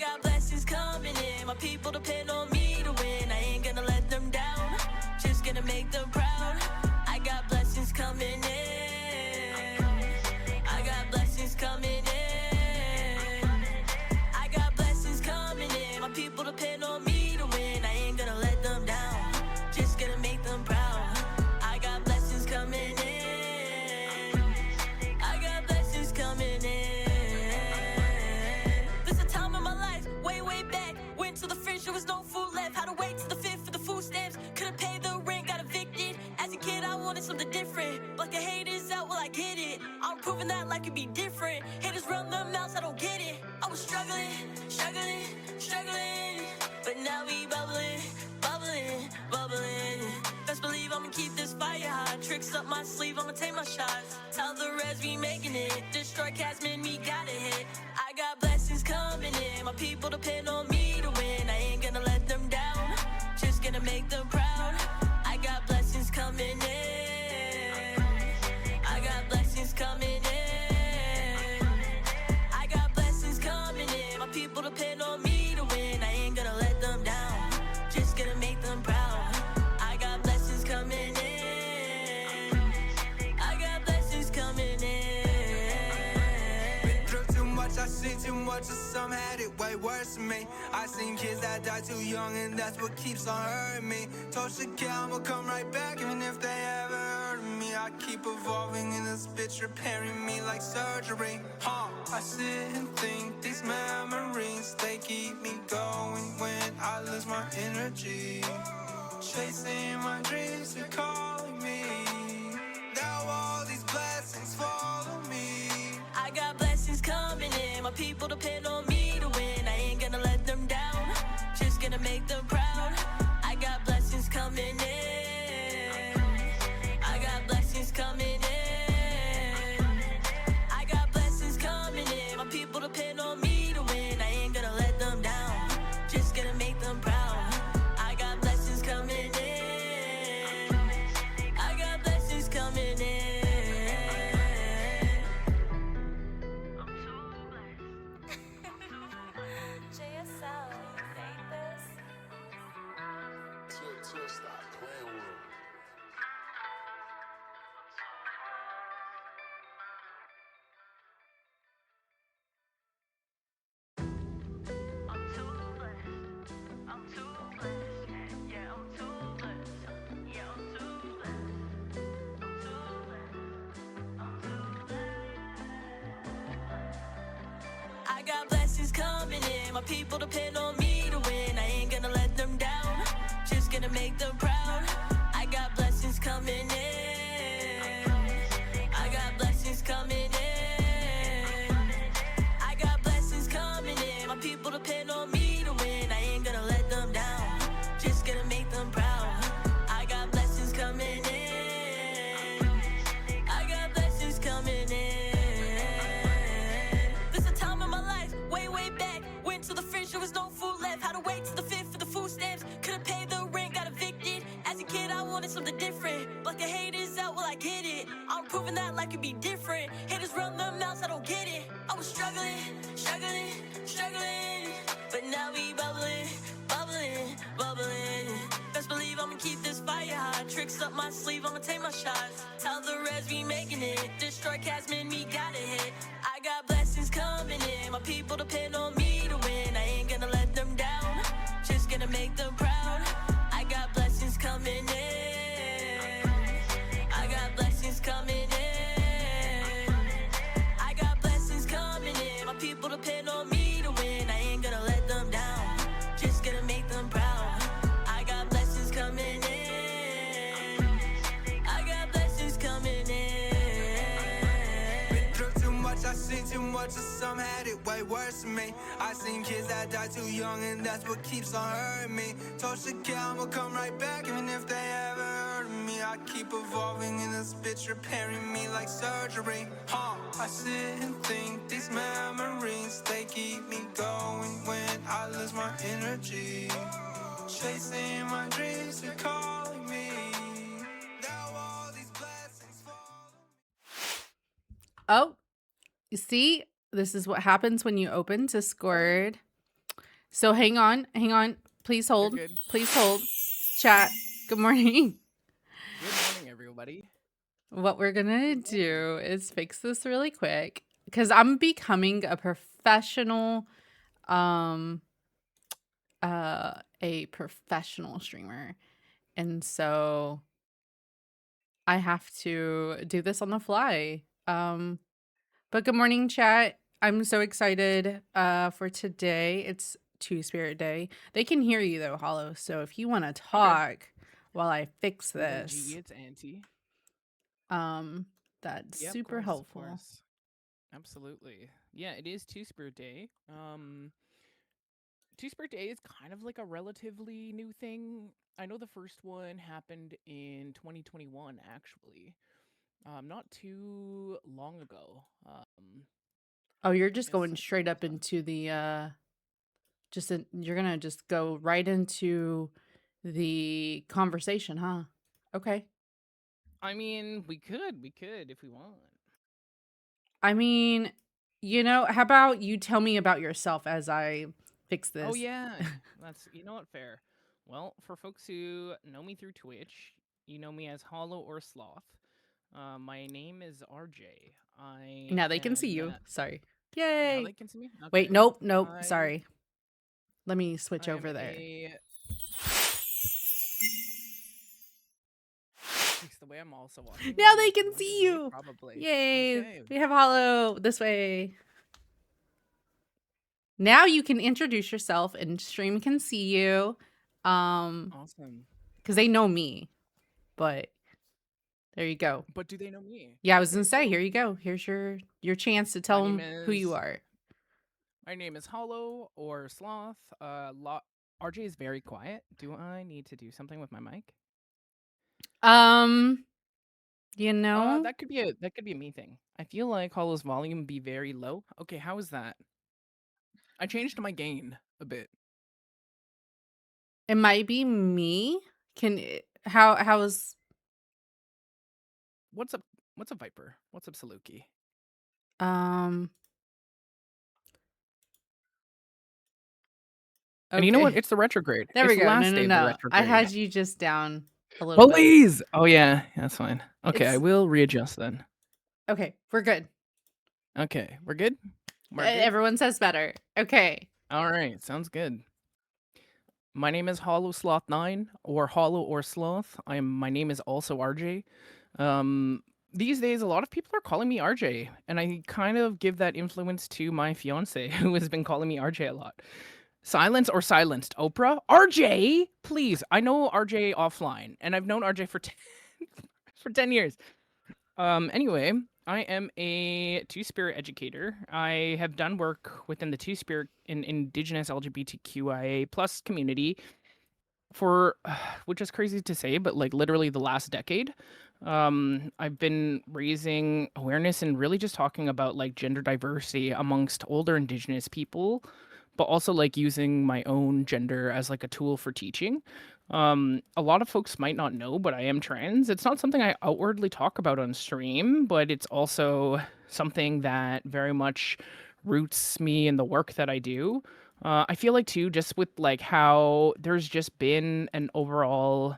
got blessings coming in. My people depend on me to win. I ain't gonna let them down. Just gonna make them proud. I got blessings coming in. I got blessings coming in. I got blessings coming in. My people depend on me to win. I ain't gonna let them down. Just gonna make them proud. I got blessings coming in. I got blessings coming in. This a time in my life, way, way back. Went to the fridge, there was no food left. Had to wait to the fifth for the food stamps. Couldn't pay the rent, got evicted. As a kid, I wanted something different. But the haters out, well, I get it. I'm proving that life can be different. Haters run their mouths, I don't get it. I was struggling, struggling, struggling. But now we bubbling, bubbling, bubbling. Best believe I'ma keep this fire hot. Tricks up my sleeve, I'ma take my shots. Tell the rest we making it. Destroy Casman, we gotta hit. I got blessings coming in. My people depend on me to win. I ain't gonna let them down. Just gonna make them proud. I got blessings coming in. I got blessings coming in. I got blessings coming in. My people depend on me to win. I ain't gonna let them down. Just gonna make them proud. I got blessings coming in. I got blessings coming in. Been through too much, I seen too much, and some had it way worse than me. I seen kids that die too young, and that's what keeps on hurting me. Told Shakira I'ma come right back, even if they ever heard of me. I keep evolving in this bitch, repairing me like surgery. I sit and think these memories, they keep me going when I lose my energy. Chasing my dreams, they're calling me. Now all these blessings follow me. I got blessings coming in. My people depend on me to win. I ain't gonna let them down. Just gonna make them proud. I got blessings coming in. I got blessings coming in. I got blessings coming in. My people depend on me to win. I ain't gonna let them down. Just gonna make them proud. I got blessings coming in. I got blessings coming in. JSL, you made this. Stop playing with him. I'm too blessed. I'm too blessed. Yeah, I'm too blessed. Yeah, I'm too blessed. I'm too blessed. I'm too blessed. I got blessings coming in. My people depend on me to win. I ain't gonna let them down. Just gonna make them proud. I got blessings coming in. I got blessings coming in. I got blessings coming in. My people depend on me to win. I ain't gonna let them down. Just gonna make them proud. I got blessings coming in. I got blessings coming in. This a time in my life, way, way back. Went to the fridge, there was no food left. Had to wait to the fifth for the food stamps. Couldn't pay the rent, got evicted. As a kid, I wanted something different. But the haters out, well, I get it. I'm proving that life can be different. Haters run their mouths, I don't get it. I was struggling, struggling, struggling. But now we bubbling, bubbling, bubbling. Best believe I'ma keep this fire hot. Tricks up my sleeve, I'ma take my shots. Tell the rest we making it. Destroy Casman, we gotta hit. I got blessings coming in. My people depend on me to win. I ain't gonna let them down. Just gonna make them proud. I got blessings coming in. I got blessings coming in. I got blessings coming in. My people depend on me to win. I ain't gonna let them down. Just gonna make them proud. I got blessings coming in. I got blessings coming in. Been through too much, I seen too much, and some had it way worse than me. I seen kids that die too young, and that's what keeps on hurting me. Told Shakira I'ma come right back, even if they ever heard of me. I keep evolving in this bitch, repairing me like surgery. I sit and think these memories, they keep me going when I lose my energy. Chasing my dreams, they're calling me. Now all these blessings follow me. Oh, you see, this is what happens when you open Discord. So hang on. Please You're hold. good. Please hold. Chat. Good morning. Good morning, everybody. What we're gonna do is fix this really quick because I'm becoming a professional, um, a professional streamer, and so I have to do this on the fly. But good morning, chat. I'm so excited for today. It's Two Spirit Day. They can hear you though, Hollow. So if you want to talk while I fix OMG, this, it's Auntie. that's Yeah, super of helpful. course. Absolutely. Yeah, it is Two Spirit Day. Two Spirit Day is kind of like a relatively new thing. I know the first one happened in 2021, actually. Not too long ago. Oh, you're just Yes, going I straight think up so. into the you're gonna just go right into the conversation, huh? Okay. I mean, we could if we want. I mean, how about you tell me about yourself as I fix Oh this? yeah, that's what, fair. Well, for folks who know me through Twitch, you know me as Hollow or Sloth. My name is RJ. I Now they can see am you. Sorry. now Yay. they can see me. Wait, Okay. nope. I Sorry. Let me switch I am over there. a. It's the way I'm also watching. Now I'm they like, I can wonder see why. you. Probably. Yay. Okay. We have Hollow this way. Now you can introduce yourself and stream can see you. Awesome. Because they know me. But there you go. But do they know me? Yeah, I was Okay, gonna say, so here you go. Here's your chance to my tell name them who you is are. Hollow or Sloth. RJ is very quiet. Do I need to do something with my mic? That could be a me thing. I feel like Hollow's volume be very low. Okay, how is that? I changed my gain a bit. It might be me. How is What's up? What's up, Viper? What's up, Saluki? And you know what? Okay. It's the retrograde. There It's we the go. last day of the No. I retrograde. had you just down a little bit. Please! Oh yeah, that's fine. Okay, I It's will readjust then. okay. We're good. Okay, we're good? We're good? Everyone says better. Okay. Alright, sounds good. My name is Hollow Sloth 9, or Hollow or Sloth. My name is also RJ. These days, a lot of people are calling me RJ, and I kind of give that influence to my fiance, who has been calling me RJ a lot. Silence or silenced? Oprah? RJ? Please, I know RJ offline, and I've known RJ for 10 years. Anyway, I am a Two-Spirit educator. I have done work within the Two-Spirit in Indigenous LGBTQIA plus community for, which is crazy to say, but like literally the last decade. I've been raising awareness and really just talking about like gender diversity amongst older Indigenous people, but also like using my own gender as like a tool for teaching. A lot of folks might not know, but I am trans. It's not something I outwardly talk about on stream, but it's also something that very much roots me in the work that I do. I feel like too, just with like how there's just been an overall,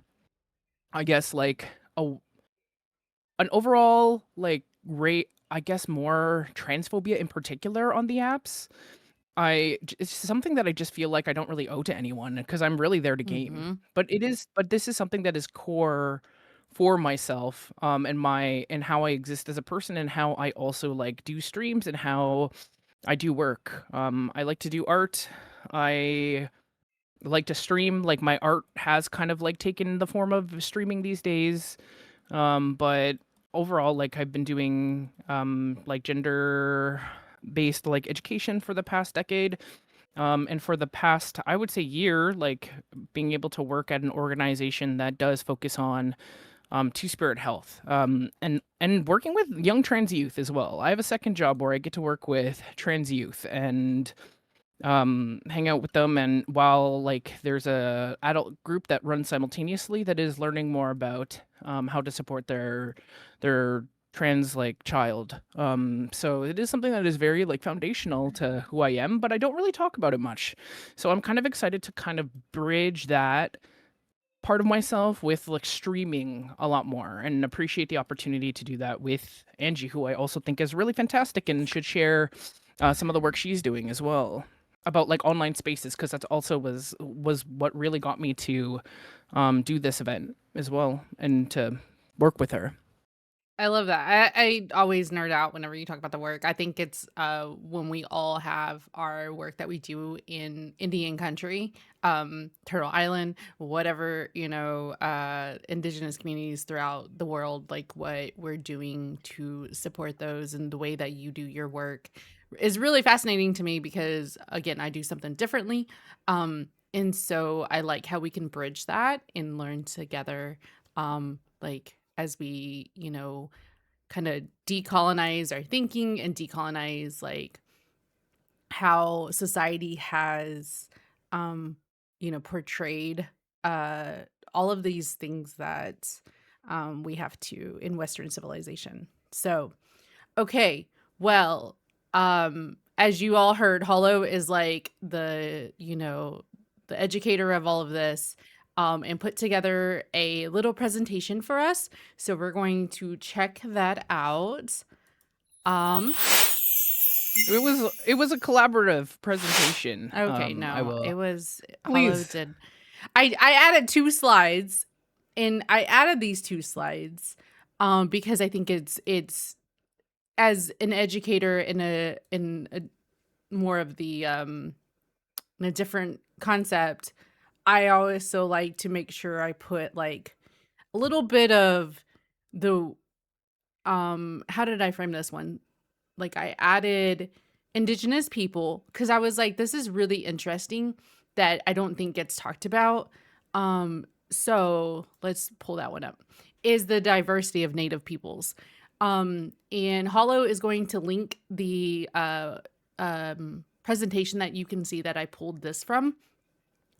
I guess like an overall like rate, I guess more transphobia in particular on the apps. It's something that I just feel like I don't really owe to anyone because I'm really there to game. But this is something that is core for myself, and how I exist as a person and how I also like do streams and how I do work. I like to do art. I like to stream. Like my art has kind of like taken the form of streaming these days. But overall, like I've been doing like gender based like education for the past decade. And for the past, I would say year, like being able to work at an organization that does focus on Two-Spirit health, and working with young trans youth as well. I have a second job where I get to work with trans youth and hang out with them, and while like there's a adult group that runs simultaneously that is learning more about how to support their trans like child. So it is something that is very like foundational to who I am, but I don't really talk about it much. So I'm kind of excited to kind of bridge that part of myself with like streaming a lot more and appreciate the opportunity to do that with Angie, who I also think is really fantastic and should share some of the work she's doing as well about like online spaces, because that's also was what really got me to do this event as well and to work with her. I love that. I always nerd out whenever you talk about the work. I think it's when we all have our work that we do in Indian country, Turtle Island, whatever, indigenous communities throughout the world, like what we're doing to support those and the way that you do your work is really fascinating to me because again, I do something differently. And so I like how we can bridge that and learn together. Like as we, kind of decolonize our thinking and decolonize like how society has portrayed all of these things that we have to in Western civilization. So okay, well, as you all heard, Hollow is like the educator of all of this, and put together a little presentation for us. So we're going to check that out. It was a collaborative presentation. Okay, I no, will it was Hollow please. did. I added 2 slides, and I added these 2 slides because I think it's as an educator in a more of the in a different concept. I also like to make sure I put like a little bit of the how did I frame this one? Like I added indigenous people because I was like, this is really interesting that I don't think gets talked about. So let's pull that one up. Is the diversity of Native peoples. And Hollow is going to link the presentation that you can see that I pulled this from.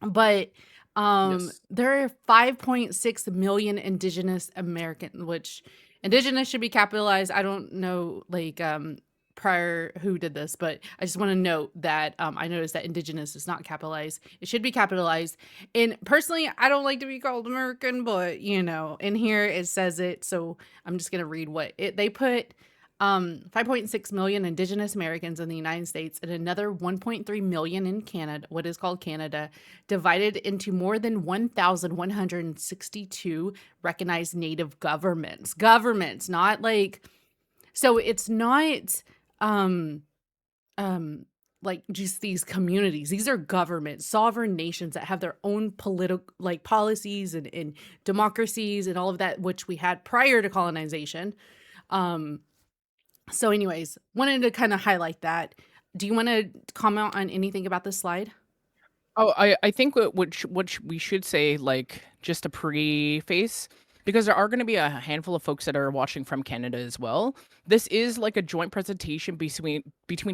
But Yes. there are 5.6 million indigenous American, which indigenous should be capitalized. I don't know like prior who did this, but I just want to note that I noticed that indigenous is not capitalized. It should be capitalized. And personally, I don't like to be called American, but in here it says it, so I'm just gonna read what they put. 5.6 million indigenous Americans in the United States and another 1.3 million in Canada, what is called Canada, divided into more than 1,162 recognized Native governments. Governments, not like, so it's not like just these communities. These are governments, sovereign nations that have their own political like policies and democracies and all of that, which we had prior to colonization. So anyways, wanted to kind of highlight that. Do you want to comment on anything about this slide? Oh, I think what we should say, like just a preface, because there are going to be a handful of folks that are watching from Canada as well. This is like a joint presentation between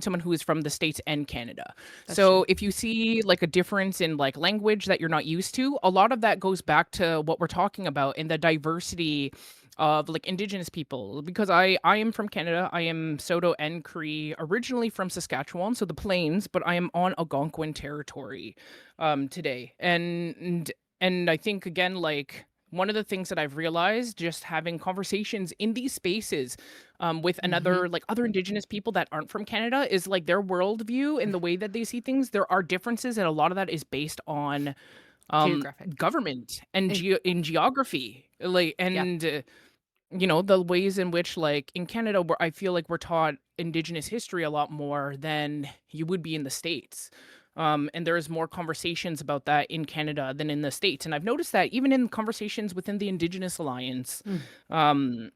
someone who is from the States and Canada. That's So true. if you see like a difference in like language that you're not used to, a lot of that goes back to what we're talking about in the diversity of like indigenous people, because I am from Canada. I am Saulteaux and Cree, originally from Saskatchewan, so the plains, but I am on Algonquin territory today. And I think again, like one of the things that I've realized just having conversations in these spaces with Mm-hmm. another like other indigenous people that aren't from Canada is like their worldview and the way that they see things. There are differences, and a lot of that is based on Geographic. government and Eh, in geography, like yeah. the ways in which like in Canada where I feel like we're taught indigenous history a lot more than you would be in the States. And there's more conversations about that in Canada than in the States. And I've noticed that even in conversations within the Indigenous Alliance, Mm. um,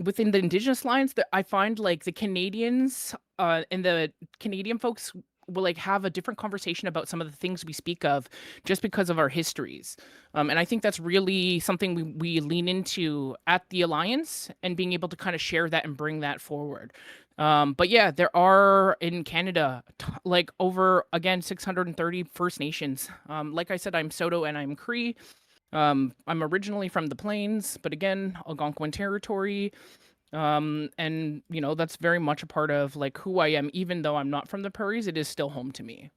within the Indigenous Alliance, that I find like the Canadians and the Canadian folks will like have a different conversation about some of the things we speak of just because of our histories. And I think that's really something we lean into at the Alliance, and being able to kind of share that and bring that forward. But yeah, there are in Canada like over again 630 First Nations. Like I said, I'm Saulteaux and I'm Cree. I'm originally from the plains, but again, Algonquin territory. And that's very much a part of like who I am. Even though I'm not from the prairies, it is still home to me.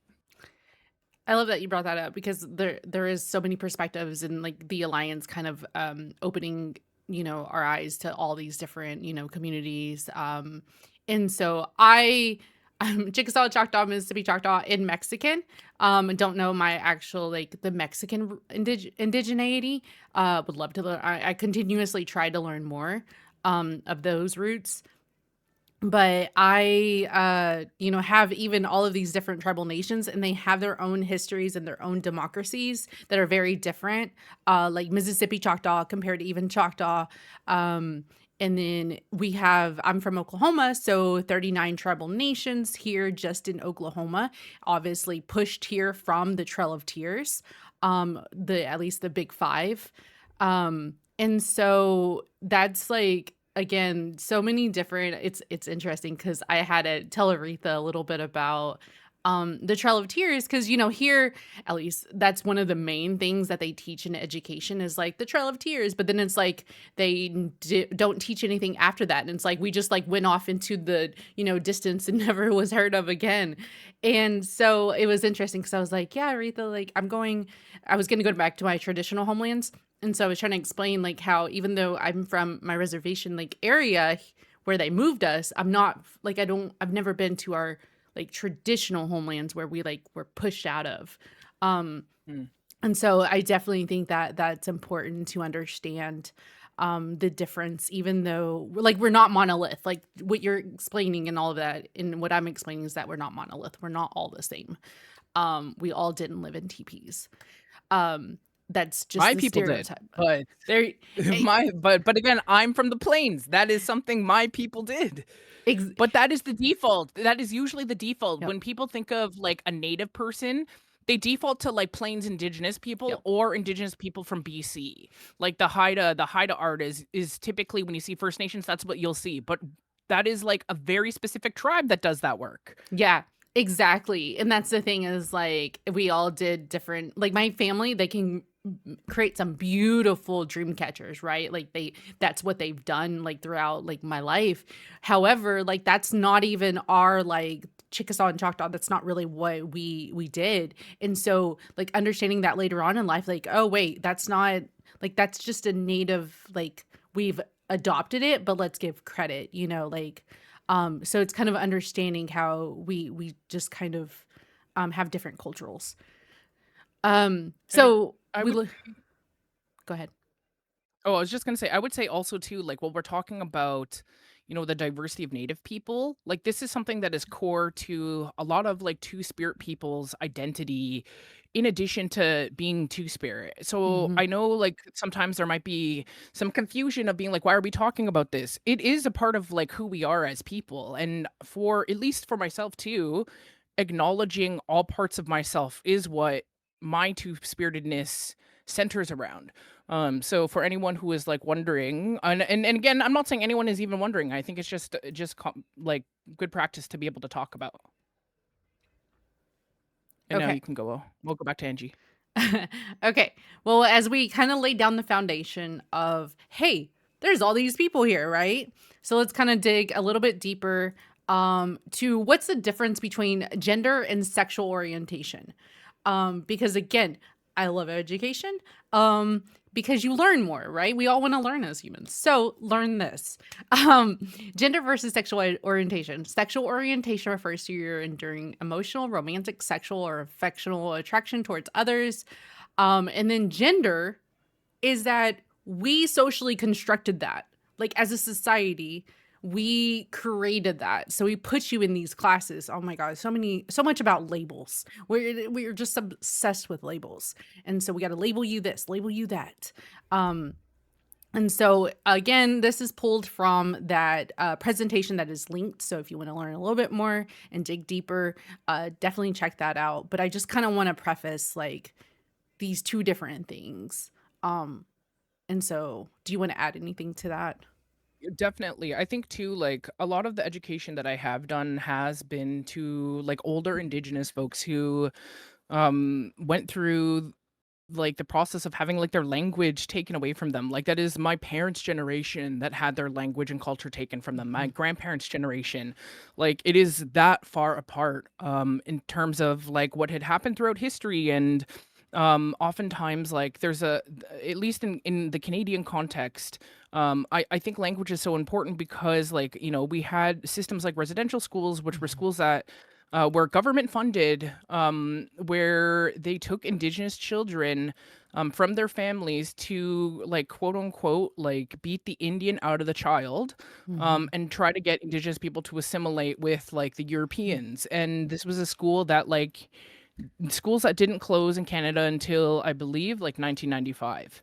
I love that you brought that up because there is so many perspectives and like the alliance kind of opening, our eyes to all these different, communities. And so I'm Chickasaw, Choctaw, Mississippi Choctaw in Mexican. Don't know my actual like the Mexican indigeneity. Would love to learn. I continuously try to learn more of those roots. But I, have even all of these different tribal nations, and they have their own histories and their own democracies that are very different. Like Mississippi Choctaw compared to even Choctaw. And then I'm from Oklahoma, so 39 tribal nations here just in Oklahoma, obviously pushed here from the Trail of Tears, at least the big five. And so that's like, again, so many different, it's interesting because I had to tell Aretha a little bit about the Trail of Tears because here at least that's one of the main things that they teach in education is like the Trail of Tears, but then it's like they don't teach anything after that, and it's like we just like went off into the distance and never was heard of again. And so it was interesting because I was like, yeah, Aretha, like I was going to go back to my traditional homelands. And so I was trying to explain like how even though I'm from my reservation like area where they moved us, I'm not like I've never been to our like traditional homelands where we like were pushed out of. Mm. And so I definitely think that that's important to understand the difference, even though like we're not monolith, like what you're explaining and all of that. And what I'm explaining is that we're not monolith. We're not all the same. We all didn't live in teepees. That's just My the people did, stereotype. but There, but again, I'm from the plains. That is something my people did. ex- But that is the default. That is usually the default. yep, When people think of like a native person, they default to like plains indigenous people yep. or indigenous people from BC. Like the Haida art is typically when you see First Nations, that's what you'll see. But that is like a very specific tribe that does that work. Yeah, exactly. And that's the thing is like we all did different, like my family, they can create some beautiful dream catchers, right? Like that's what they've done like throughout like my life. However, like that's not even our like Chickasaw and Choctaw. That's not really what we did. And so like understanding that later on in life, like, oh wait, that's not like that's just a native, like we've adopted it, but let's give credit, like so it's kind of understanding how we just kind of have different culturals. And So I we would look. Go ahead. Oh, I was just gonna say, I would say also too, like while we're talking about, the diversity of Native people, like this is something that is core to a lot of like Two Spirit people's identity, in addition to being Two Spirit. So Hmm. I know like sometimes there might be some confusion of being like, why are we talking about this? It is a part of like who we are as people. And for at least for myself too, acknowledging all parts of myself is what my two spiritedness centers around. So for anyone who is like wondering, and again, I'm not saying anyone is even wondering. I think it's just like good practice to be able to talk about. And now Okay. you can go. We'll go back to Angie. Okay. Well, as we kind of laid down the foundation of, hey, there's all these people here, right? So let's kind of dig a little bit deeper to what's the difference between gender and sexual orientation. Because again, I love education. Because you learn more, right? We all want to learn as humans. So learn this. Um, Gender versus sexual orientation. Sexual orientation refers to your enduring emotional, romantic, sexual, or affectional attraction towards others. And then gender is that we socially constructed that. Like as a society, we created that. So we put you in these classes. Oh my God, so much about labels. We're just obsessed with labels. And so we got to label you this, label you that. And so again, this is pulled from that presentation that is linked. So if you want to learn a little bit more and dig deeper, definitely check that out. But I just kind of want to preface like these two different things. And so do you want to add anything to that? Definitely. I think too, like a lot of the education that I have done has been to like older indigenous folks who went through like the process of having like their language taken away from them. Like that is my parents' generation that had their language and culture taken from them. My grandparents' generation, like it is that far apart in terms of like what had happened throughout history. And oftentimes like there's a, at least in the Canadian context, I think language is so important because like, you know, we had systems like residential schools, which were schools that were government funded, where they took Indigenous children from their families to like quote unquote like beat the Indian out of the child, and try to get Indigenous people to assimilate with like the Europeans. And this was a school that like schools that didn't close in Canada until I believe like 1995.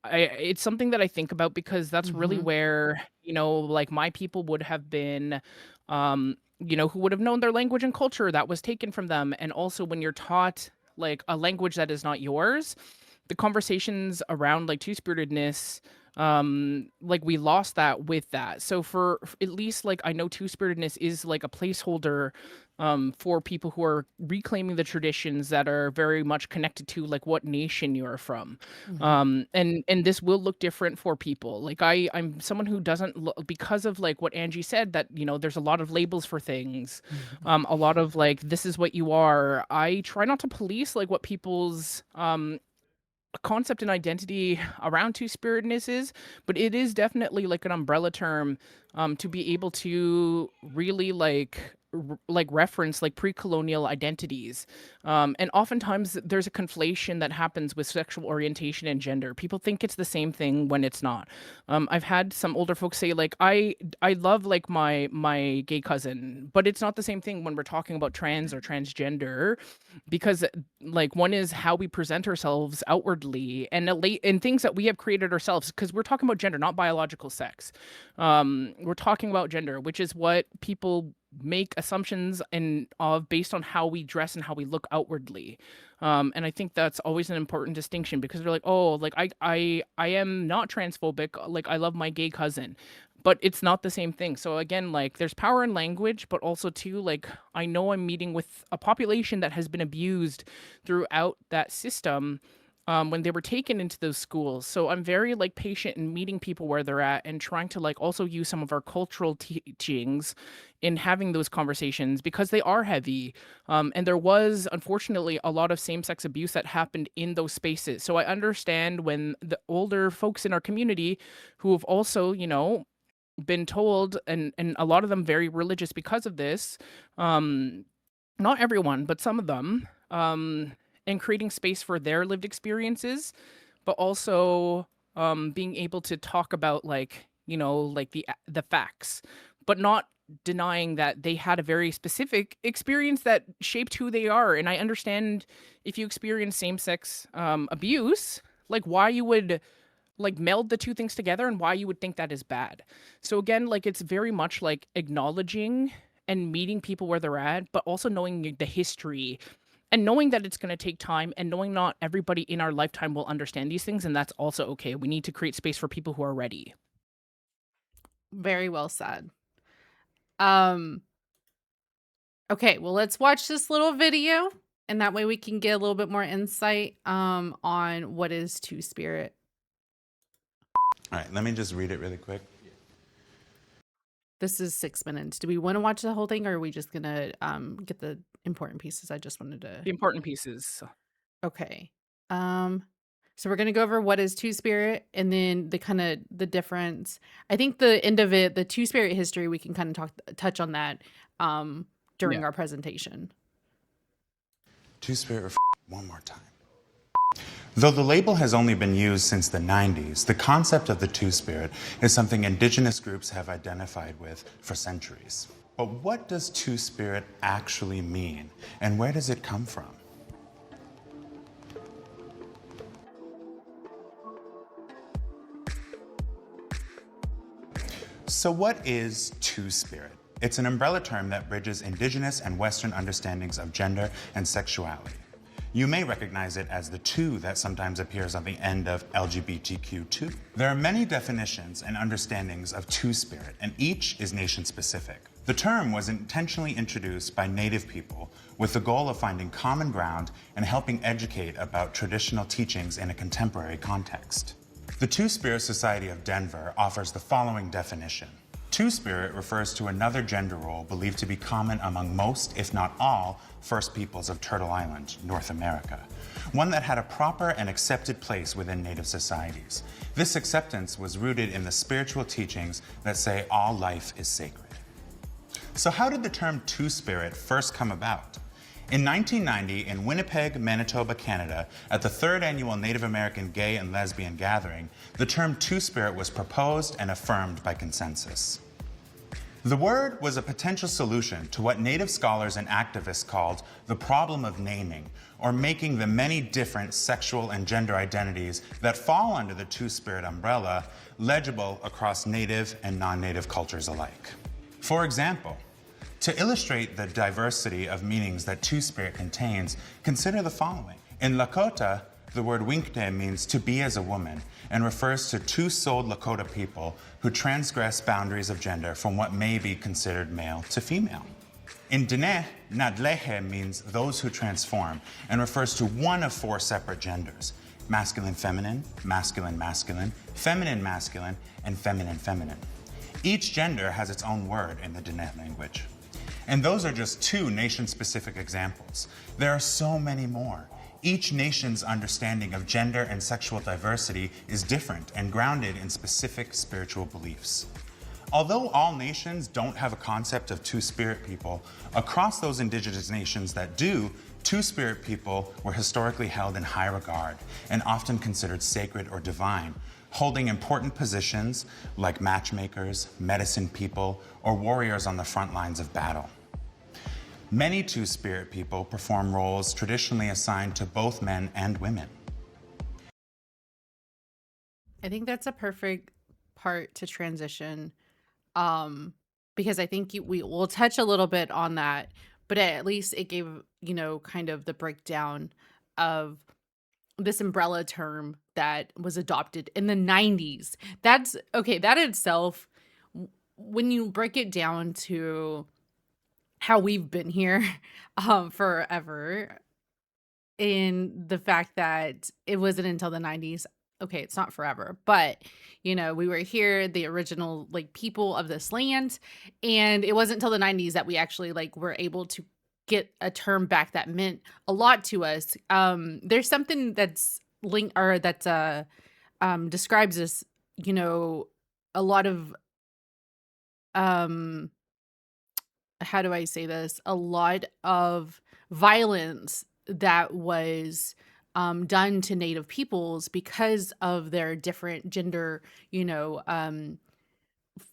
It's something that I think about because that's really where, you know, like my people would have been, you know, who would have known their language and culture that was taken from them. And also when you're taught like a language that is not yours, the conversations around like two-spiritedness, like we lost that with that. So for at least like I know two-spiritedness is like a placeholder for people who are reclaiming the traditions that are very much connected to like what nation you're from. And this will look different for people. Like I'm someone who doesn't because of like what Angie said, that you know there's a lot of labels for things, a lot of like this is what you are. I try not to police like what people's concept and identity around two-spiritedness is, but it is definitely like an umbrella term to be able to really like reference like pre-colonial identities, and oftentimes there's a conflation that happens with sexual orientation and gender. People think it's the same thing when it's not. I've had some older folks say like I love like my gay cousin, but it's not the same thing when we're talking about trans or transgender, because like one is how we present ourselves outwardly and things that we have created ourselves, because we're talking about gender, not biological sex. We're talking about gender, which is what people make assumptions of based on how we dress and how we look outwardly. And I think that's always an important distinction, because they're like, oh, like I am not transphobic, like I love my gay cousin, but it's not the same thing. So again, like there's power in language, but also too, like I know I'm meeting with a population that has been abused throughout that system, when they were taken into those schools. So I'm very like patient in meeting people where they're at and trying to like also use some of our cultural teachings in having those conversations, because they are heavy. And there was unfortunately a lot of same-sex abuse that happened in those spaces. So I understand when the older folks in our community who have also, you know, been told, and a lot of them very religious because of this, not everyone, but some of them, and creating space for their lived experiences, but also being able to talk about like, you know, like the facts, but not denying that they had a very specific experience that shaped who they are. And I understand if you experience same-sex abuse, like why you would like meld the two things together and why you would think that is bad. So again, like it's very much like acknowledging and meeting people where they're at, but also knowing the history and knowing that it's going to take time, and knowing not everybody in our lifetime will understand these things, and that's also okay. We need to create space for people who are ready. Very well said. Okay, well, let's watch this little video, and that way we can get a little bit more insight on what is two-spirit. All right, let me just read it really quick. This is 6 minutes. Do we want to watch the whole thing, or are we just gonna get the important pieces? I just wanted to. The important pieces. Okay. So we're gonna go over what is two-spirit, and then the kind of the difference. I think the end of it, the two-spirit history, we can kind of touch on that during our presentation. Two-spirit one more time. Though the label has only been used since the 90s, the concept of the two-spirit is something Indigenous groups have identified with for centuries. But what does two-spirit actually mean, and where does it come from? So what is two-spirit? It's an umbrella term that bridges Indigenous and Western understandings of gender and sexuality. You may recognize it as the two that sometimes appears on the end of LGBTQ2. There are many definitions and understandings of two-spirit, and each is nation-specific. The term was intentionally introduced by Native people with the goal of finding common ground and helping educate about traditional teachings in a contemporary context. The Two-Spirit Society of Denver offers the following definition. Two-Spirit refers to another gender role believed to be common among most, if not all, First Peoples of Turtle Island, North America, one that had a proper and accepted place within Native societies. This acceptance was rooted in the spiritual teachings that say all life is sacred. So how did the term Two-Spirit first come about? In 1990, in Winnipeg, Manitoba, Canada, at the 3rd Annual Native American Gay and Lesbian Gathering, the term Two-Spirit was proposed and affirmed by consensus. The word was a potential solution to what Native scholars and activists called the problem of naming, or making the many different sexual and gender identities that fall under the Two-Spirit umbrella legible across Native and non-Native cultures alike. For example, to illustrate the diversity of meanings that Two-Spirit contains, consider the following. In Lakota, the word winkte means to be as a woman and refers to two-souled Lakota people who transgress boundaries of gender from what may be considered male to female. In Diné, nadlehe means those who transform and refers to one of 4 separate genders: masculine feminine, masculine masculine, feminine masculine, and feminine feminine. Each gender has its own word in the Diné language. And those are just 2 nation-specific examples. There are so many more. Each nation's understanding of gender and sexual diversity is different and grounded in specific spiritual beliefs. Although all nations don't have a concept of Two-Spirit people, across those indigenous nations that do, Two-Spirit people were historically held in high regard and often considered sacred or divine, holding important positions like matchmakers, medicine people, or warriors on the front lines of battle. Many Two-Spirit people perform roles traditionally assigned to both men and women. I think that's a perfect part to transition, because I think we will touch a little bit on that, but at least it gave, kind of the breakdown of this umbrella term that was adopted in the 90s. That's okay. That itself, when you break it down to how we've been here forever, in the fact that it wasn't until the 90s. Okay, it's not forever, but we were here, the original people of this land, and it wasn't until the 90s that we actually were able to get a term back that meant a lot to us. There's something that's linked or that describes this, a lot of how do I say this? A lot of violence that was done to Native peoples because of their different gender,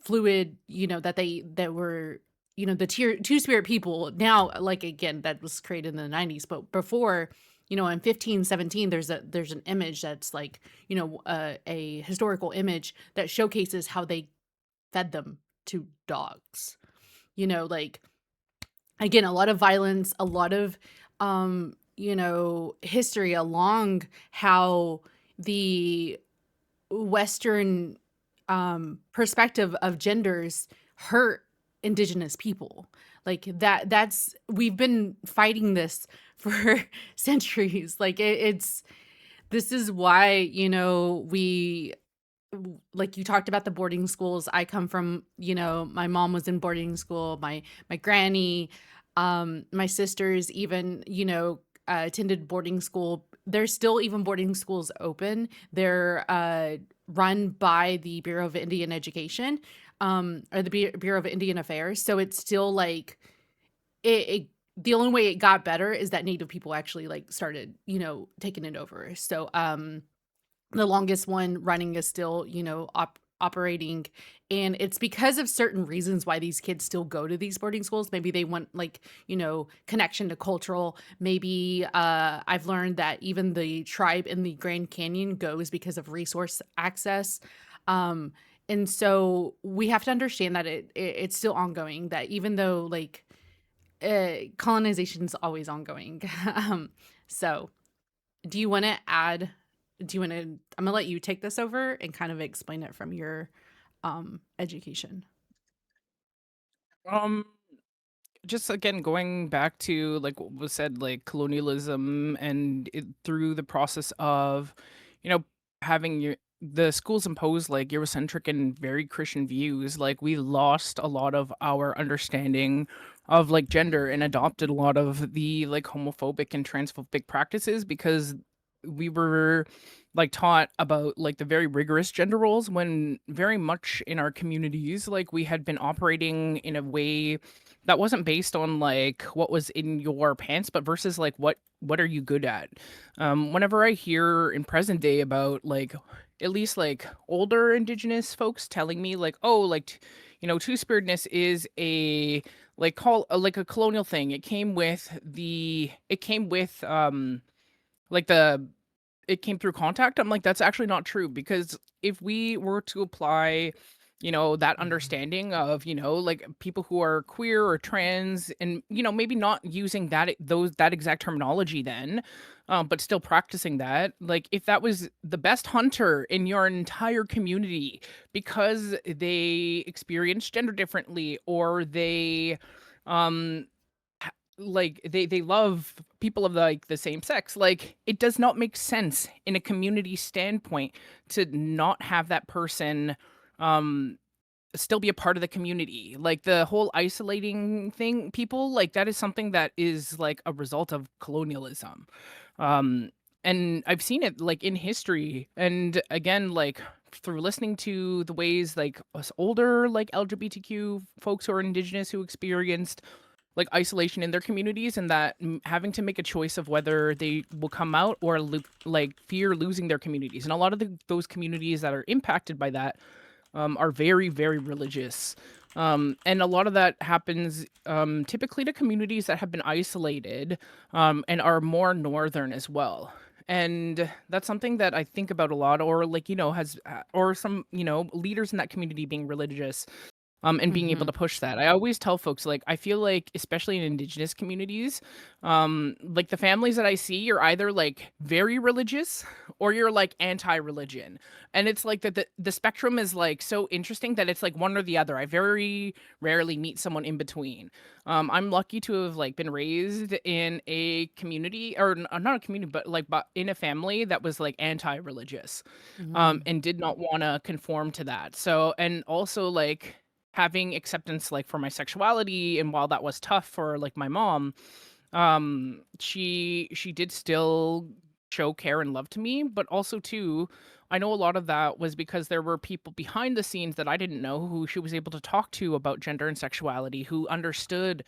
fluid, that were, the Two-Spirit people. Now, again, that was created in the 90s, but before, in 1517, there's an image that's a historical image that showcases how they fed them to dogs. Again, a lot of violence, a lot of history along how the Western perspective of genders hurt Indigenous people. We've been fighting this for centuries. This is why, we, you talked about the boarding schools. I come from, my mom was in boarding school, my granny, my sisters even, attended boarding school. There's still even boarding schools open. They're run by the Bureau of Indian Education, or the Bureau of Indian Affairs. So it's still the only way it got better is that Native people actually started, taking it over. So the longest one running is still, operating, and it's because of certain reasons why these kids still go to these boarding schools. Maybe they want connection to cultural. Maybe I've learned that even the tribe in the Grand Canyon goes because of resource access. And so we have to understand that it's still ongoing, that even though colonization is always ongoing. So do you want to add, I'm gonna let you take this over and kind of explain it from your education. Um, just again going back to like what was said, like colonialism, and through the process of, you know, having the schools impose like Eurocentric and very Christian views, like we lost a lot of our understanding of like gender and adopted a lot of the like homophobic and transphobic practices because we were like taught about like the very rigorous gender roles when very much in our communities like we had been operating in a way that wasn't based on like what was in your pants but versus like what are you good at. Whenever I hear in present day about like at least like older indigenous folks telling me like, oh, like two-spiritedness is a like call like a colonial thing. It came with like the it came through contact. I'm like, that's actually not true because if we were to apply, that understanding of, like people who are queer or trans and, maybe not using that exact terminology then, but still practicing that, like if that was the best hunter in your entire community because they experience gender differently or they um like they love people of like the same sex, like it does not make sense in a community standpoint to not have that person um still be a part of the community. Like the whole isolating thing, people like that is something that is like a result of colonialism. um and I've seen it like in history, and again like through listening to the ways like us older like LGBTQ folks who are indigenous who experienced like isolation in their communities, and that having to make a choice of whether they will come out or like fear losing their communities. And a lot of those communities that are impacted by that are very, very religious. And a lot of that happens typically to communities that have been isolated and are more northern as well. And that's something that I think about a lot, or like, has, or some, leaders in that community being religious and being able Mm-hmm. to push that. I always tell folks, like, I feel like, especially in indigenous communities, like the families that I see, you're either like very religious or you're like anti-religion. And it's like that the spectrum is like so interesting that it's like one or the other. I very rarely meet someone in between. I'm lucky to have like been raised in a community, or not a community, but in a family that was like anti-religious, Mm-hmm. and did not want to conform to that. So, and also like having acceptance like for my sexuality, and while that was tough for like my mom, she did still show care and love to me, but also too, I know a lot of that was because there were people behind the scenes that I didn't know who she was able to talk to about gender and sexuality, who understood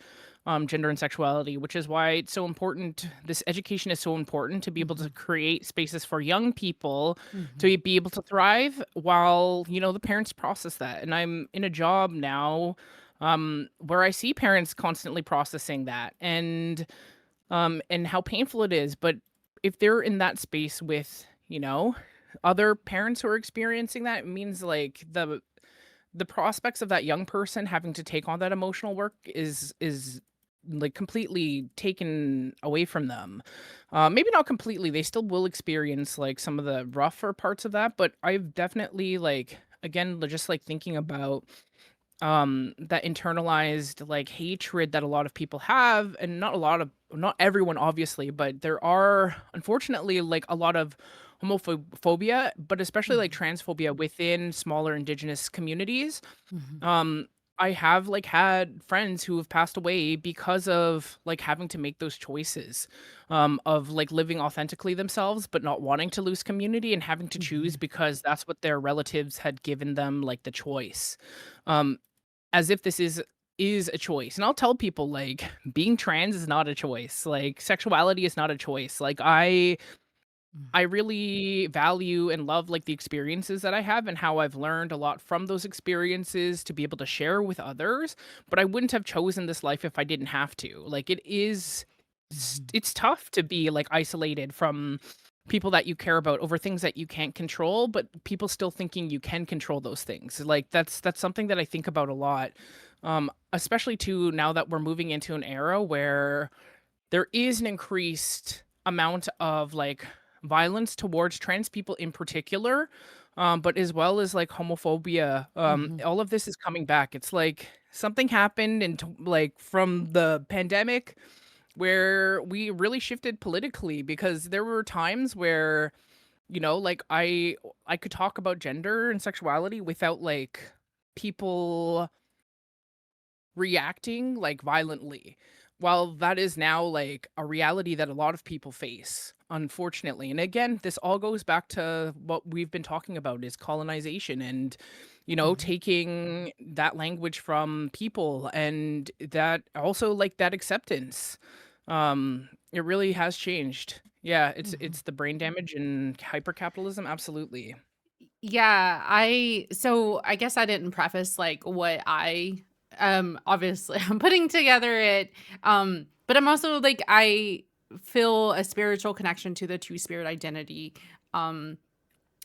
gender and sexuality, which is why it's so important. This education is so important to be able to Mm-hmm. create spaces for young people Mm-hmm. to be able to thrive while, the parents process that. And I'm in a job now where I see parents constantly processing that, and how painful it is. But if they're in that space with, other parents who are experiencing that, it means like the prospects of that young person having to take on that emotional work is like completely taken away from them. Maybe not completely. They still will experience like some of the rougher parts of that, but I've definitely like again just like thinking about that internalized like hatred that a lot of people have, and not everyone obviously, but there are unfortunately like a lot of homophobia, but especially like transphobia within smaller indigenous communities. Mm-hmm. um I have like had friends who have passed away because of like having to make those choices of like living authentically themselves but not wanting to lose community, and having to choose Mm-hmm. because that's what their relatives had given them like the choice. um as if this is a choice. And I'll tell people like being trans is not a choice. Like sexuality is not a choice. Like I really value and love like the experiences that I have and how I've learned a lot from those experiences to be able to share with others, but I wouldn't have chosen this life if I didn't have to. Like Mm-hmm. it's tough to be like isolated from people that you care about over things that you can't control, but people still thinking you can control those things. Like that's something that I think about a lot. Especially too now that we're moving into an era where there is an increased amount of like violence towards trans people in particular. but as well as like homophobia. Hmm. All of this is coming back. It's like something happened and like from the pandemic where we really shifted politically because there were times where like I could talk about gender and sexuality without like people reacting like violently. While that is now like a reality that a lot of people face, unfortunately. And again, this all goes back to what we've been talking about is colonization and Hmm. taking that language from people and that also like that acceptance. It really has changed. Yeah, Hmm. it's the brain damage and hypercapitalism, absolutely. Yeah, I guess I didn't preface like what I obviously I'm putting together it, but I'm also like I feel a spiritual connection to the two spirit identity. Um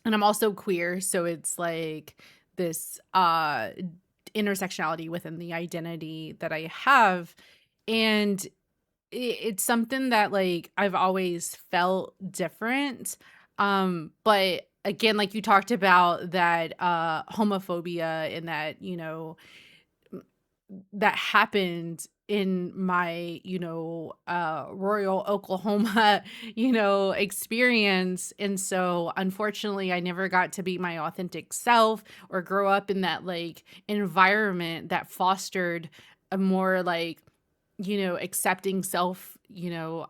and I'm also queer, so it's like this intersectionality within the identity that I have, and it's something that like I've always felt different. But again, like you talked about that homophobia and that, that happened in my, rural Oklahoma, experience. And so unfortunately I never got to be my authentic self or grow up in that like environment that fostered a more like accepting self,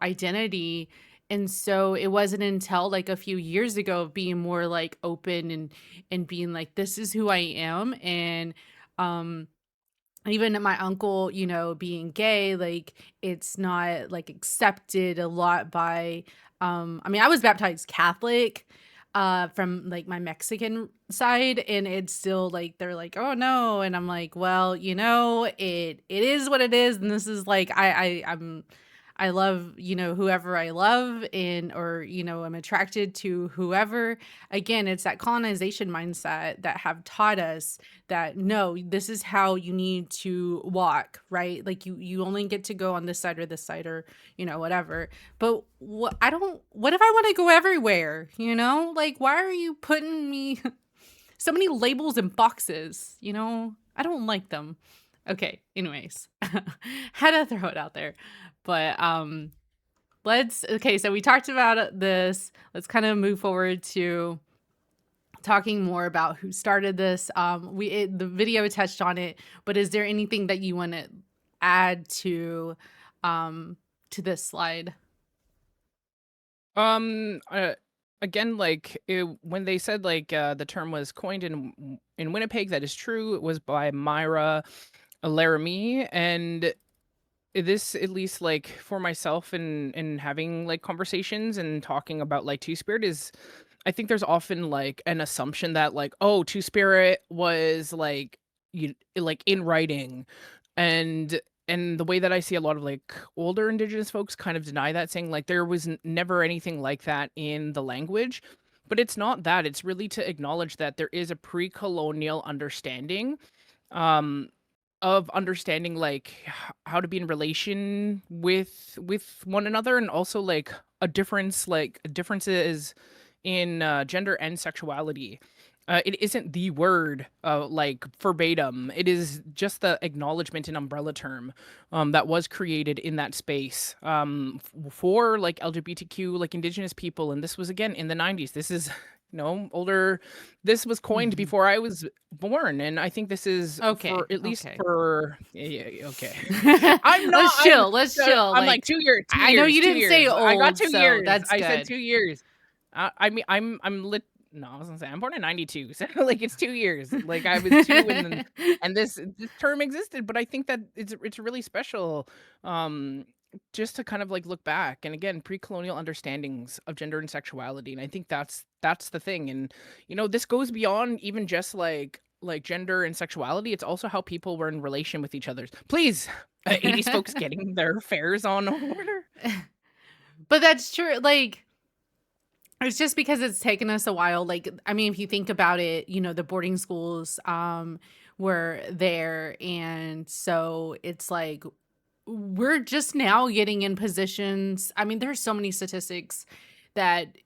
identity. And so it wasn't until like a few years ago of being more like open and being like, this is who I am. And um even my uncle, being gay, like it's not like accepted a lot by I mean, I was baptized Catholic from like my Mexican side, and it's still like they're like, "Oh no." And I'm like, "Well, it is what it is." And this is like I love, whoever I love, and or, I'm attracted to whoever. Again, it's that colonization mindset that have taught us that no, this is how you need to walk, right? Like you only get to go on this side or this side or, whatever. But what if I want to go everywhere, Like why are you putting me so many labels and boxes, I don't like them. Okay, anyways. Had to throw it out there. But so we talked about this. Let's kind of move forward to talking more about who started this. The video touched on it, but is there anything that you want to add um to this slide? Uh, Again, like when they said like the term was coined in Winnipeg, that is true. It was by Myra Laramie, and this at least like for myself and having like conversations and talking about like two spirit is I think there's often like an assumption that like oh two spirit was like you like in writing and the way that I see a lot of like older indigenous folks kind of deny that saying like there was never anything like that in the language, but it's not that, it's really to acknowledge that there is a pre-colonial understanding um of understanding like how to be in relation with one another and also like differences in gender and sexuality. It isn't the word like verbatim. It is just the acknowledgement and umbrella term that was created in that space for like LGBTQ like indigenous people, and this was again in the 90s. This is older. This was coined Mhm. before I was born, and I think this is for Okay, at least okay. for okay. I'm not. Let's chill. Let's chill. I'm like Like 2 years, two I know years, you two didn't say years. I got old, two so years. that's I said good. 2 years. I mean, I'm lit. No, I was gonna say I'm born in '92, so like it's 2 years. Like I was two, and this term existed, but I think that it's really special. Um, just to kind of like look back and again pre-colonial understandings of gender and sexuality, and I think that's the thing. And this goes beyond even just like gender and sexuality. It's also how people were in relation with each other's. Please, 80s folks getting their affairs on order. But that's true. Like it's just because it's taken us a while. Like, I mean, if you think about it, the boarding schools were there. And so it's like we're just now getting in positions. I mean, there's so many statistics that,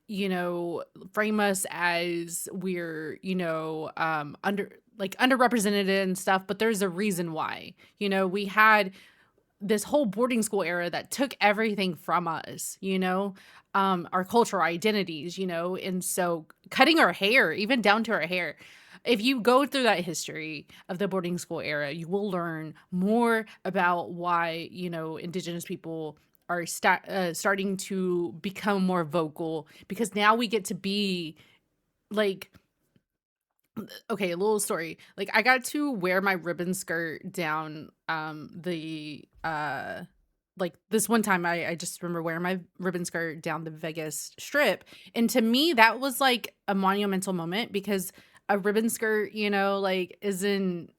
frame us as we're, underrepresented and stuff, but there's a reason why. We had this whole boarding school era that took everything from us, our cultural identities, and so cutting our hair, even down to our hair. If you go through that history of the boarding school era, you will learn more about why, Indigenous people are starting to become more vocal, because now we get to be like, okay, a little story. Like, I got to wear my ribbon skirt down the like this one time, I just remember wearing my ribbon skirt down the Vegas Strip. And to me, that was like a monumental moment, because a ribbon skirt, like, isn't,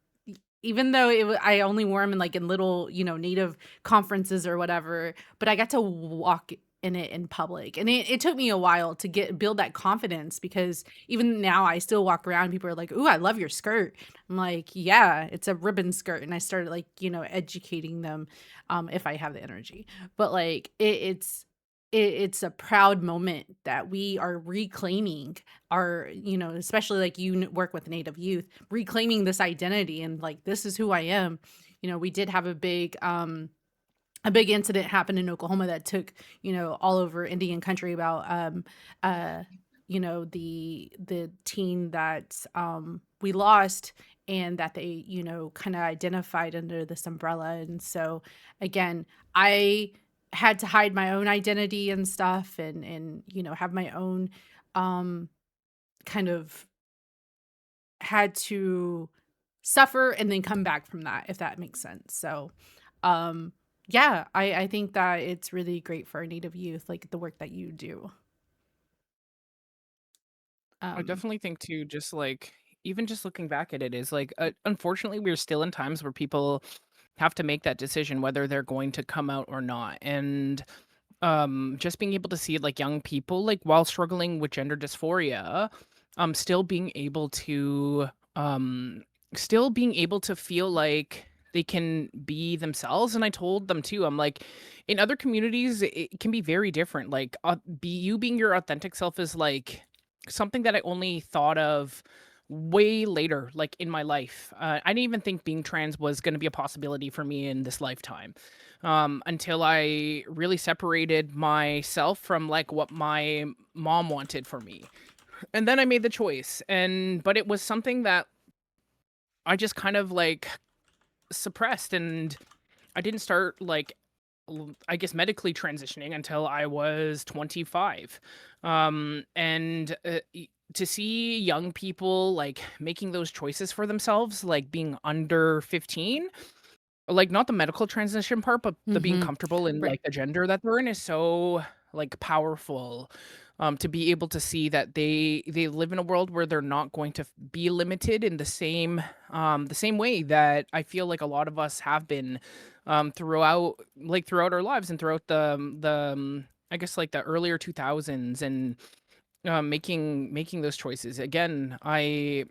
even though I only wore them in like in little, native conferences or whatever, but I got to walk in it in public. And it took me a while to build that confidence, because even now I still walk around, people are like, "Ooh, I love your skirt." I'm like, "Yeah, it's a ribbon skirt." And I started like, educating them, if I have the energy. But like it's a proud moment that we are reclaiming our, especially like you work with Native youth, reclaiming this identity, and like, this is who I am. We did have a big incident happened in Oklahoma that took, all over Indian country, about the teen that we lost, and that they, kind of identified under this umbrella. And so again, I had to hide my own identity and stuff, and have my own, um kind of, had to suffer and then come back from that, if that makes sense. So um yeah, I think that it's really great for our Native youth, like the work that you do. I um definitely think too, just like even just looking back at it is like, unfortunately, we're still in times where people have to make that decision whether they're going to come out or not. And just being able to see like young people, like while struggling with gender dysphoria, still being able to um feel like they can be themselves. And I told them too, I'm like, in other communities it can be very different. Like, being your authentic self is like something that I only thought of way later, like in my life. I didn't even think being trans was going to be a possibility for me in this lifetime, until I really separated myself from like what my mom wanted for me. And then I made the choice. But it was something that I just kind of like suppressed, and I didn't start like, I guess, medically transitioning until I was 25. And to see young people like making those choices for themselves, like being under 15, like not the medical transition part, but the being mhm. comfortable in Right. like the gender that they're in, is so like powerful. To be able to see that they live in a world where they're not going to be limited in the same way that I feel like a lot of us have been, throughout our lives, and throughout I guess like the earlier 2000s. And making those choices again. I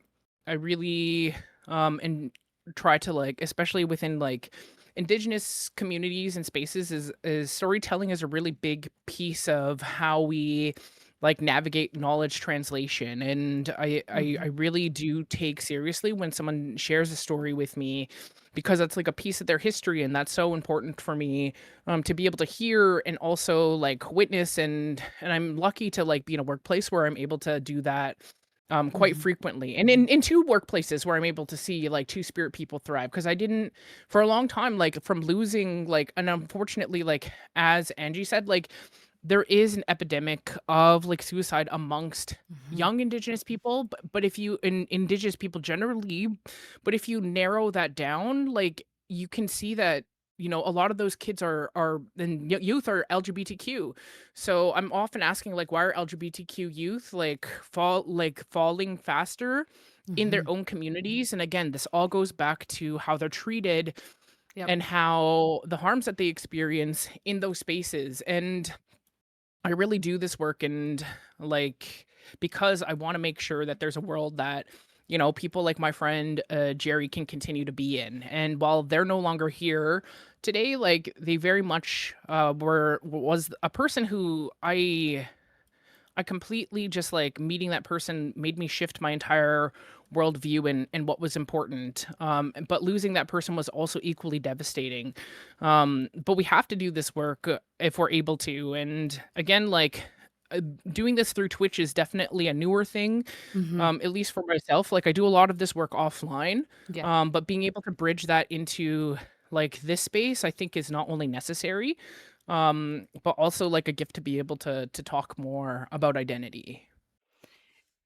really and try to, like, especially within like indigenous communities and spaces, is storytelling is a really big piece of how we like navigate knowledge translation. And I Mhm. really do take seriously when someone shares a story with me, because that's like a piece of their history, and that's so important for me, to be able to hear and also like witness. And I'm lucky to like be in a workplace where I'm able to do that quite Mhm. frequently, and in two workplaces where I'm able to see like two spirit people thrive. Because I didn't, for a long time, like from losing, like, and unfortunately, like as Angie said, like there is an epidemic of like suicide amongst Mhm. young indigenous people. But if you, in indigenous people generally, but if you narrow that down, like you can see that, a lot of those kids are and youth are LGBTQ. So I'm often asking, like, why are LGBTQ youth like falling faster in their Mhm. own communities? And again, this all goes back to how they're treated Yep. and how the harms that they experience in those spaces. And I really do this work, and like, because I want to make sure that there's a world that, people like my friend Jerry can continue to be in. And while they're no longer here today, like they very much was a person who I completely just like meeting that person made me shift my entire worldview and what was important. But losing that person was also equally devastating. But we have to do this work if we're able to. And again, like doing this through Twitch is definitely a newer thing, Hmm. at least for myself. Like I do a lot of this work offline, Yeah. but being able to bridge that into like this space, I think is not only necessary, but also like a gift to be able to talk more about identity.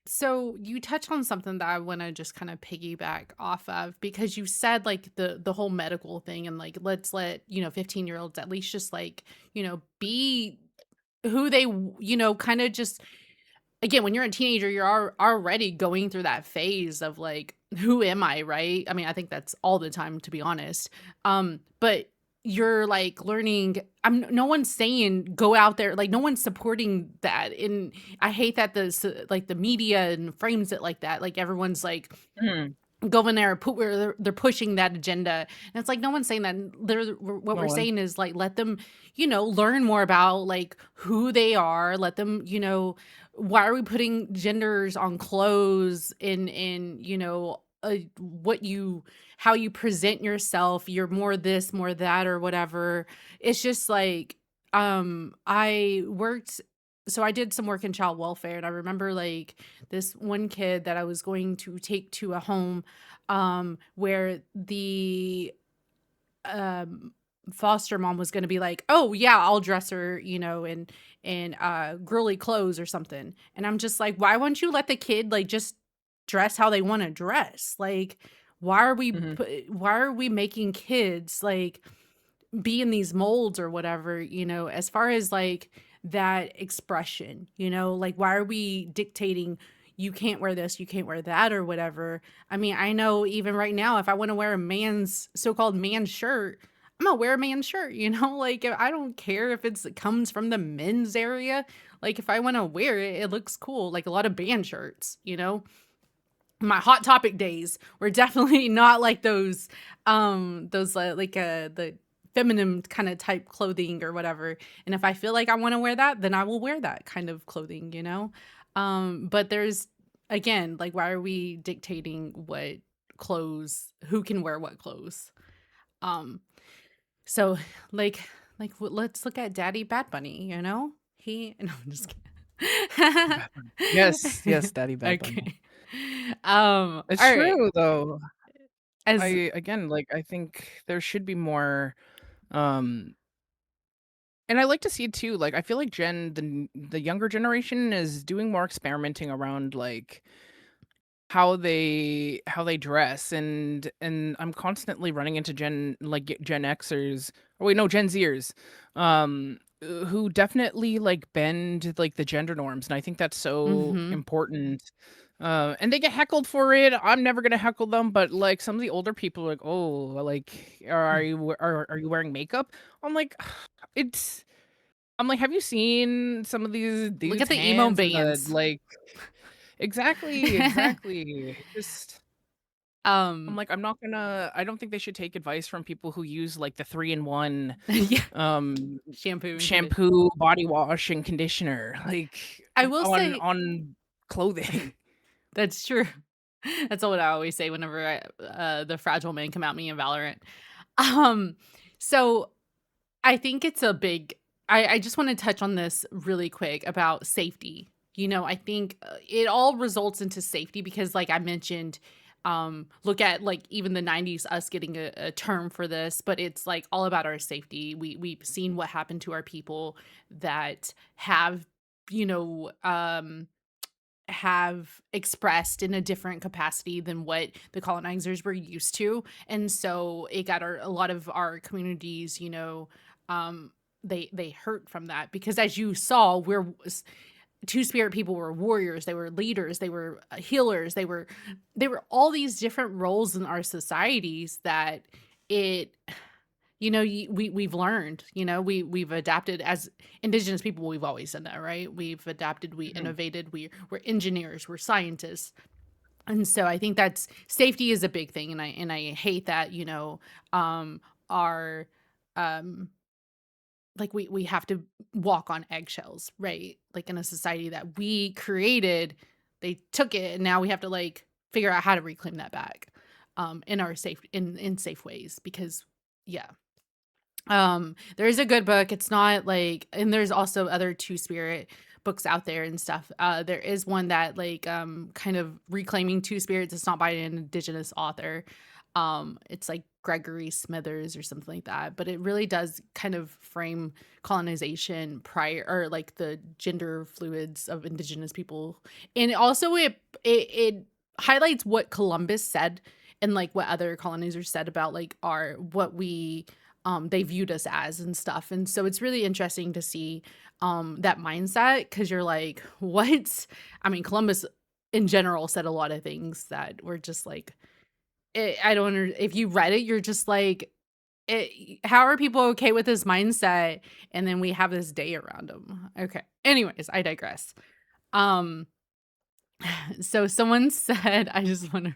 So you touch on something that I want to just kind of piggyback off of, because you said like the whole medical thing, and like let's let 15-year-olds at least just like be who they kind of just, again, when you're a teenager, you're already going through that phase of like, who am I, right? I mean, I think that's all the time, to be honest. But you're like learning. No one's saying go out there, like no one's supporting that. And I hate that like the media and frames it like that. Like everyone's like Mhm. go in there, put where they're pushing that agenda, and it's like no one's saying that. What No we're one. saying is like let them, learn more about like who they are. Let them, why are we putting genders on clothes in what you how you present yourself? You're more this, more that, or whatever. It's just like I worked. So I did some work in child welfare, and I remember like this one kid that I was going to take to a home where the um foster mom was going to be like, "Oh yeah, I'll dress her, in girly clothes or something." And I'm just like, "Why won't you let the kid like just dress how they want to dress?" Like Mhm. why are we making kids like be in these molds or whatever, as far as like that expression, like why are we dictating you can't wear this, you can't wear that, or whatever? I mean, I know even right now, if I want to wear a man's so-called man shirt, I'm gonna wear a man's shirt, like I don't care if it comes from the men's area. Like if I want to wear it, it looks cool. Like a lot of band shirts, my hot topic days were definitely not like those like the feminine kind of type clothing or whatever. And if I feel like I want to wear that, then I will wear that kind of clothing, but there's, again, like why are we dictating what clothes, who can wear what clothes? um so let's look at Daddy Bad Bunny, he no, I'm just Bad Bunny. Yes, yes, kidding. Daddy Bad Bunny. Okay. It's All right. true though. I As again, like I think there should be more, um and I like to see it too. Like I feel like the younger generation is doing more experimenting around like how they dress, and I'm constantly running into Gen Xers, or wait, no, Gen Zers, who definitely like bend like the gender norms, and I think that's so mhm. important. And they get heckled for it. I'm never gonna heckle them, but like some of the older people are like, oh, like are you wearing makeup? I'm like, it's. I'm like, have you seen some of these Look dudes' at the emo hands and the bands. like? Exactly, exactly. Just I'm Um, like, I don't think they should take advice from people who use like the 3-in-1 yeah, um shampoo and conditioner. shampoo, body wash, and conditioner, like I will on say on clothing. that's true. That's what I always say whenever the fragile men come at me in Valorant. Um, so I think it's a big. I just want to touch on this really quick about safety. I think it all results into safety because, like I mentioned, look at like even the '90s, us getting a term for this, but it's like all about our safety. We've seen what happened to our people that you know, um, have expressed in a different capacity than what the colonizers were used to. And so it got a lot of our communities, um they hurt from that because, as you saw, two-spirit people were warriors, they were leaders, they were healers, they were all these different roles in our societies that it we've learned, we've adapted as indigenous people. We've always done that, right? We've adapted, we Mhm. innovated, we're engineers, we're scientists. And so I think that's safety is a big thing, and I hate that, our um like we have to walk on eggshells, right? Like in a society that we created, they took it and now we have to like figure out how to reclaim that back in our safe in safe ways because yeah. There is a good book. It's not like, and there's also other two spirit books out there and stuff. There is one that like kind of reclaiming two spirits. It's not by an indigenous author. It's like Gregory Smithers or something like that. But it really does kind of frame colonization prior or like the gender fluids of indigenous people. And also it highlights what Columbus said and like what other colonizers said about like our what we they viewed us as and stuff. And so it's really interesting to see that mindset because you're like, what? I mean, Columbus in general said a lot of things that were just like, I don't know. If you read it, you're just like, how are people okay with this mindset? And then we have this day around them. Okay. Anyways, I digress. Um, so someone said, I just want to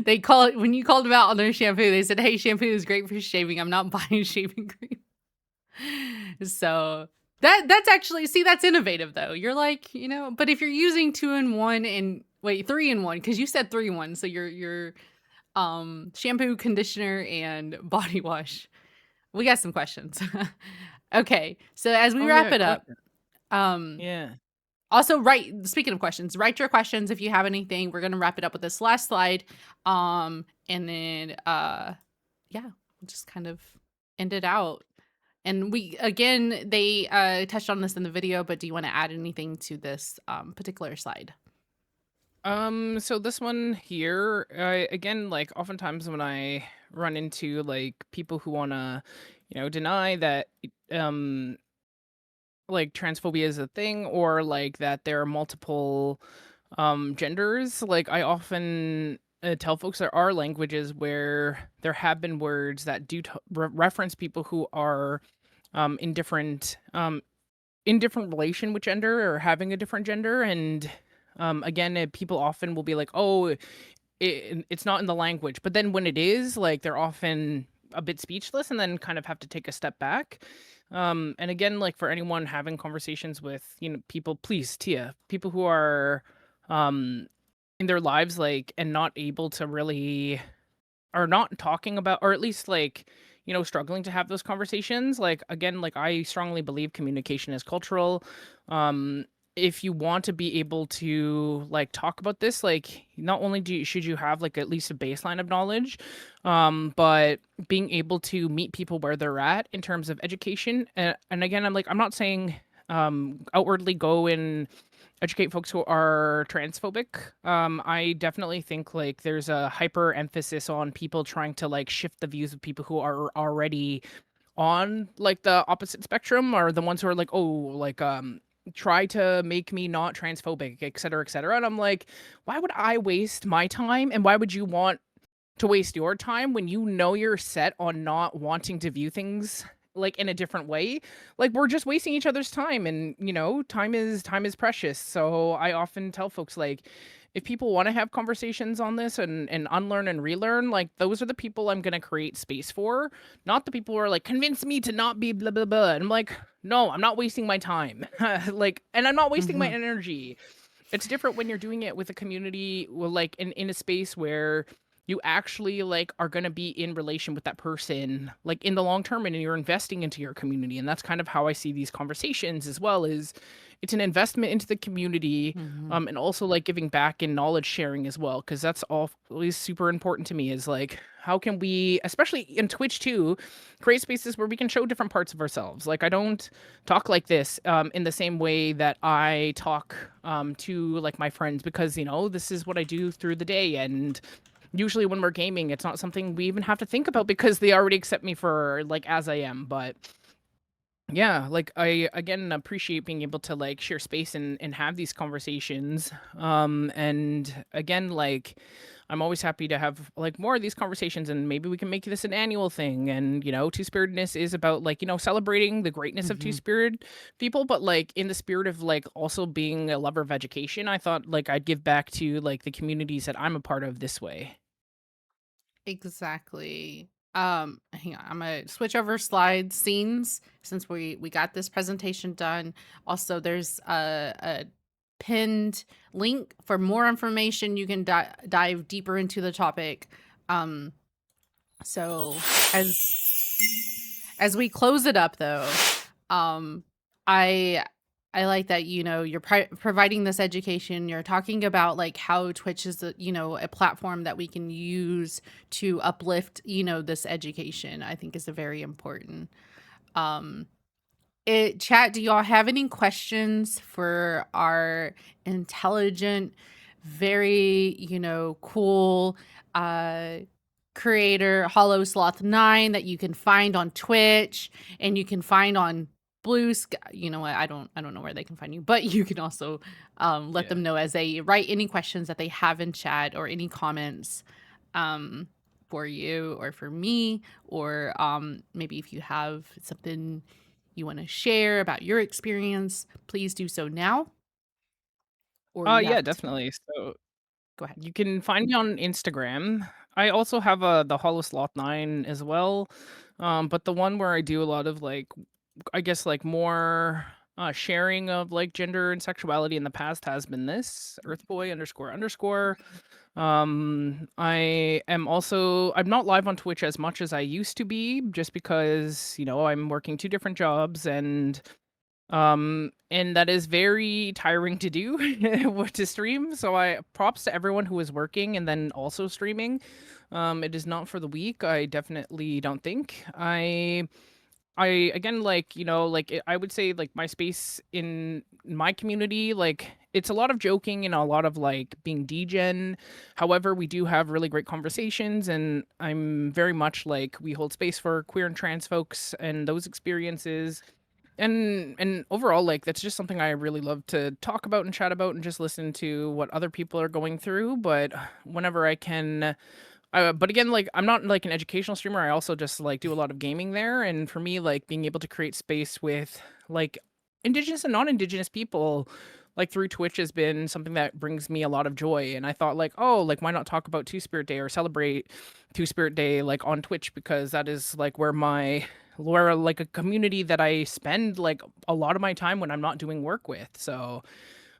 they call it when you called them out on their shampoo, they said, hey, shampoo is great for shaving. I'm not buying shaving cream. So that's actually that's innovative though. You're like, you know, but if you're using 2-in-1 and wait, 3-in-1, because you said 3-in-1, so your shampoo, conditioner, and body wash. We got some questions. Okay. So as we Oh wrap yeah, it up, yeah. also, speaking of questions, write your questions if you have anything. We're gonna wrap it up with this last slide. And then yeah, we'll just kind of end it out. And they touched on this in the video, but do you want to add anything to this particular slide? So this one here, again, like oftentimes when I run into like people who wanna, deny that, um, like transphobia is a thing or like that there are multiple genders, like I often tell folks there are languages where there have been words that do reference people who are in different relation with gender or having a different gender. And again, people often will be like, oh, it's not in the language, but then when it is, like, they're often a bit speechless and then kind of have to take a step back. And again, like for anyone having conversations with people, please, Tia, people who are in their lives, like, and not able to really, or not talking about, or at least like struggling to have those conversations. Like, again, like I strongly believe communication is cultural. If you want to be able to like talk about this, like not only should you have like at least a baseline of knowledge, but being able to meet people where they're at in terms of education. And again, I'm not saying outwardly go and educate folks who are transphobic. I definitely think like there's a hyper emphasis on people trying to like shift the views of people who are already on like the opposite spectrum, or the ones who are like, oh, like try to make me not transphobic, et cetera, et cetera. And I'm like, why would I waste my time? And why would you want to waste your time when you're set on not wanting to view things like in a different way? Like, we're just wasting each other's time, and time is precious. So I often tell folks, like, if people want to have conversations on this and unlearn and relearn, like those are the people I'm going to create space for, not the people who are like, convince me to not be blah, blah, blah. And I'm like, no, I'm not wasting my time. Like, and I'm not wasting my energy. It's different when you're doing it with a community, like in a space where you actually like are going to be in relation with that person like in the long term, and you're investing into your community. And that's kind of how I see these conversations as well. Is it's an investment into the community, and also like giving back and knowledge sharing as well, because that's always super important to me. Is like, how can we, especially in Twitch too, create spaces where we can show different parts of ourselves? Like, I don't talk like this in the same way that I talk to like my friends, because this is what I do through the day. And usually when we're gaming, it's not something we even have to think about because they already accept me for like as I am. But yeah, like I again appreciate being able to like share space and have these conversations. And again, like I'm always happy to have like more of these conversations, and maybe we can make this an annual thing. And two-spiritedness is about like celebrating the greatness of two-spirit people, but like in the spirit of like also being a lover of education. I thought like I'd give back to like the communities that I'm a part of this way. Exactly. Hang on, I'm gonna switch over slide scenes since we got this presentation done. Also, there's a pinned link for more information. You can dive deeper into the topic. So as we close it up, though, I I like that, you're providing this education. You're talking about like how Twitch is a platform that we can use to uplift, this education. I think is a very important. Um, Chat, do y'all have any questions for our intelligent, very, cool creator Hollow Sloth 9 that you can find on Twitch and you can find on Blue Sky? You know what? I don't know where they can find you, but you can also let Yeah. them know as they write any questions that they have in chat or any comments for you or for me, or maybe if you have something you want to share about your experience, please do so now. Or you Yeah, have to definitely. So go ahead. you can find me on Instagram. I also have the Hollow Sloth 9 as well. But the one where I do a lot of like, I guess like more sharing of like gender and sexuality in the past has been this Earthboy__. I'm not live on Twitch as much as I used to be, just because I'm working two different jobs, and that is very tiring to do to stream. So I props to everyone who is working and then also streaming. It is not for the weak. I definitely don't think. I again, like, I would say like my space in my community, like it's a lot of joking and a lot of like being degen. However, we do have really great conversations, and I'm very much like we hold space for queer and trans folks and those experiences. And overall, like that's just something I really love to talk about and chat about and just listen to what other people are going through. But whenever I can, but again, like I'm not like an educational streamer. I also just like do a lot of gaming there, and for me, like being able to create space with like indigenous and non-indigenous people, like through Twitch, has been something that brings me a lot of joy. And I thought like, oh, like why not talk about Two Spirit Day or celebrate Two Spirit Day like on Twitch, because that is like where like a community that I spend like a lot of my time when I'm not doing work with. So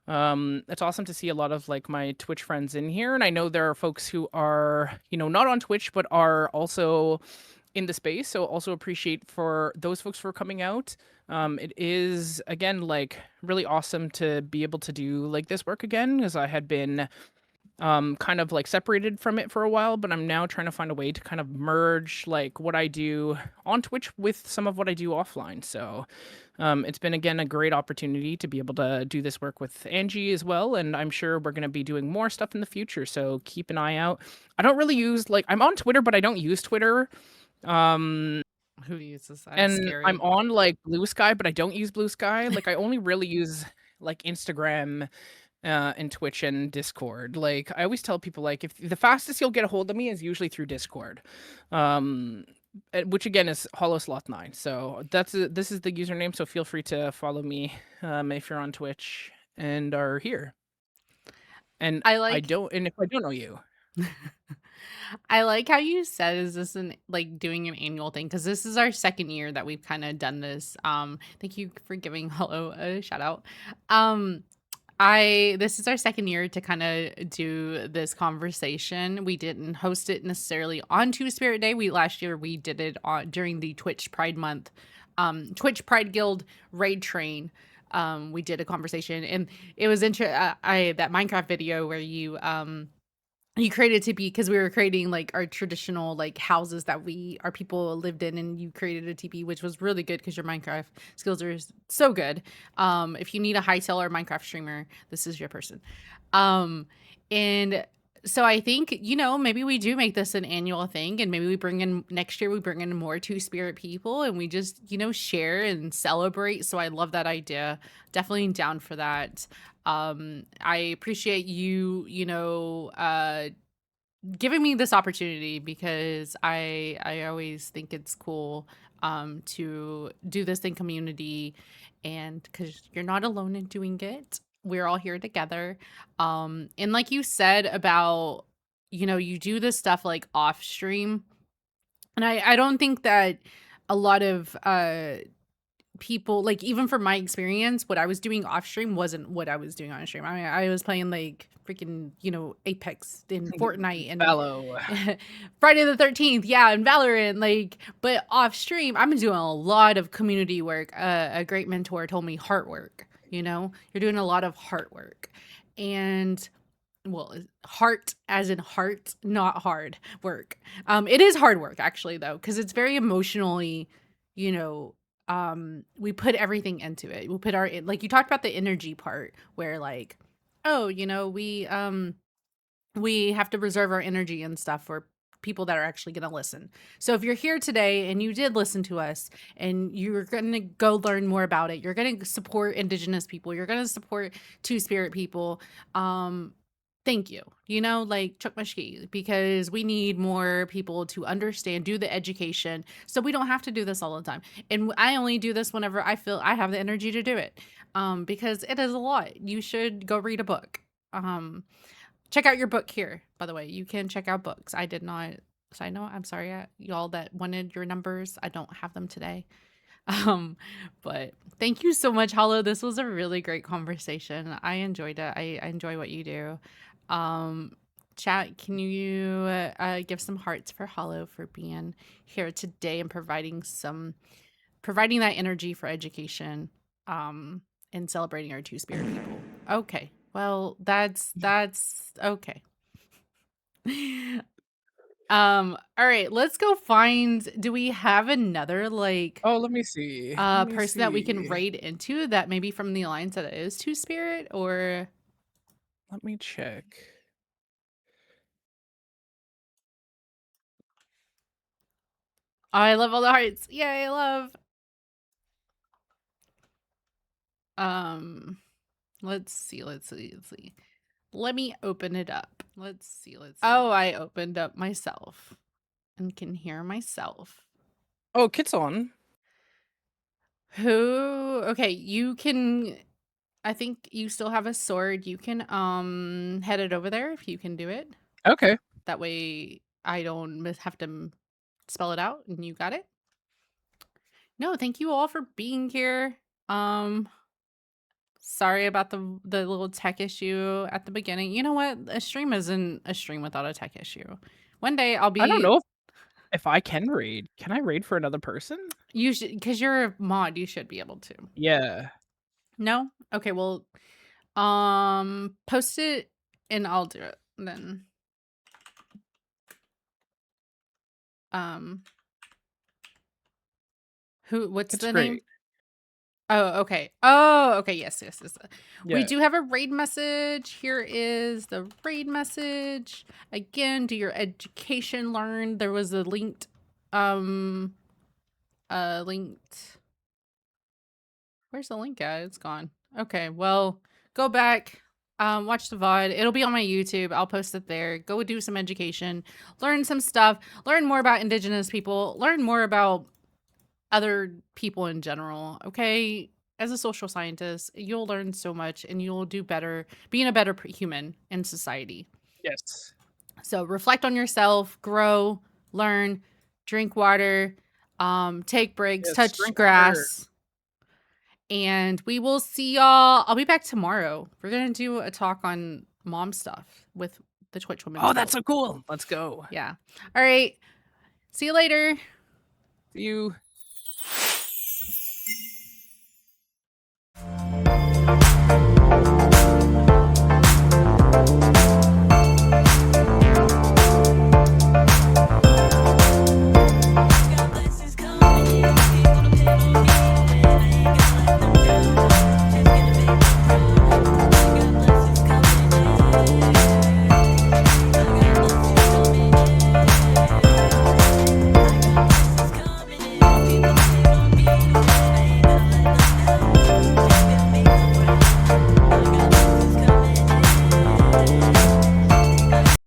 it's awesome to see a lot of like my Twitch friends in here, and I know there are folks who are not on Twitch but are also in the space, so also appreciate for those folks for coming out. It is again like really awesome to be able to do like this work again, because I had been kind of like separated from it for a while, but I'm now trying to find a way to kind of merge like what I do on Twitch with some of what I do offline. So it's been again a great opportunity to be able to do this work with Angie as well, and I'm sure we're going to be doing more stuff in the future, so keep an eye out. I don't really use like I'm on Twitter, but I don't use Twitter. Who uses that? And Scary. I'm on like Blue Sky, but I don't use Blue Sky. Like I only really use like Instagram and Twitch and Discord. Like I always tell people, like if the fastest you'll get a hold of me is usually through Discord, which again is Hollow Sloth 9. So this is the username. So feel free to follow me if you're on Twitch and are here. And I like if I don't know you. I like how you said, is this like doing an annual thing? Because this is our second year that we've kind of done this. Thank you for giving Hello a shout out. This is our second year to kind of do this conversation. We didn't host it necessarily on Two Spirit Day. Last year we did it during the Twitch Pride Month, Twitch Pride Guild raid train. We did a conversation, and it was that Minecraft video where you created TP, because we were creating like our traditional like houses that our people lived in, and you created a TP, which was really good because your Minecraft skills are so good. If you need a Hytale or Minecraft streamer, this is your person. And so I think, maybe we do make this an annual thing, and maybe next year we bring in more Two Spirit people, and we just, share and celebrate. So I love that idea. Definitely down for that. I appreciate you, giving me this opportunity, because I always think it's cool to do this in community, and because you're not alone in doing it. We're all here together. And like you said about, you do this stuff like off stream. And I don't think that a lot of people, like, even from my experience, what I was doing off stream wasn't what I was doing on stream. I mean, I was playing like freaking, Apex and Fortnite and Fallow. Friday the 13th, yeah, and Valorant, like, but off stream, I'm doing a lot of community work. A great mentor told me heart work, you're doing a lot of heart work. And well, heart as in heart, not hard work. It is hard work actually though, because it's very emotionally, you know, we put everything into it. We put like you talked about the energy part where like, oh, we have to reserve our energy and stuff for people that are actually going to listen. So if you're here today and you did listen to us and you're going to go learn more about it, you're going to support Indigenous people, you're going to support Two-Spirit people, thank you. Like Chukmashki, because we need more people to understand, do the education, so we don't have to do this all the time. And I only do this whenever I feel I have the energy to do it, because it is a lot. You should go read a book. Check out your book here, by the way. You can check out books. I did not. Side note, I'm sorry, y'all that wanted your numbers. I don't have them today. But thank you so much, Hollow. This was a really great conversation. I enjoyed it. I enjoy what you do. Chat, can you give some hearts for Hollow for being here today and providing that energy for education, and celebrating our Two-Spirit people. Okay. Well, that's okay. All right, let's go find, do we have another like Oh, let me see. Let me person that we can see. raid into that maybe from the alliance that is Two-Spirit, or Let me check. oh, I love all the hearts. Yay, love. Let's see. Let me open it up. Let's see. Oh, I opened up myself and can hear myself. Oh, Kitson. Okay, you can, I think you still have a sword. You can head it over there if you can do it. Okay. That way I don't have to spell it out and you got it. No, thank you all for being here. Sorry about the little tech issue at the beginning. You know what? A stream isn't a stream without a tech issue. One day I'll be. I don't know if I can raid. Can I raid for another person? You should, because you're a mod. You should be able to. Yeah. No? Okay. Well, post it and I'll do it then. What's It's the great. name? Oh, okay. Oh, okay. Yes. We Yeah. do have a raid message. Here is the raid message. Again, do your education learn. There was a linked. Where's the link at? It's gone. Okay, well, go back. Watch the VOD. It'll be on my YouTube. I'll post it there. Go do some education. Learn some stuff. Learn more about Indigenous people. Learn more about other people in general, okay? As a social scientist, you'll learn so much and you'll do better being a better human in society. Yes. So reflect on yourself, grow, learn, drink water, take breaks, Yes, touch drink grass. water. And we will see y'all. I'll be back tomorrow. We're going to do a talk on mom stuff with the Twitch Women. Oh, that's so cool. Let's go. Yeah. All right. See you later. See you.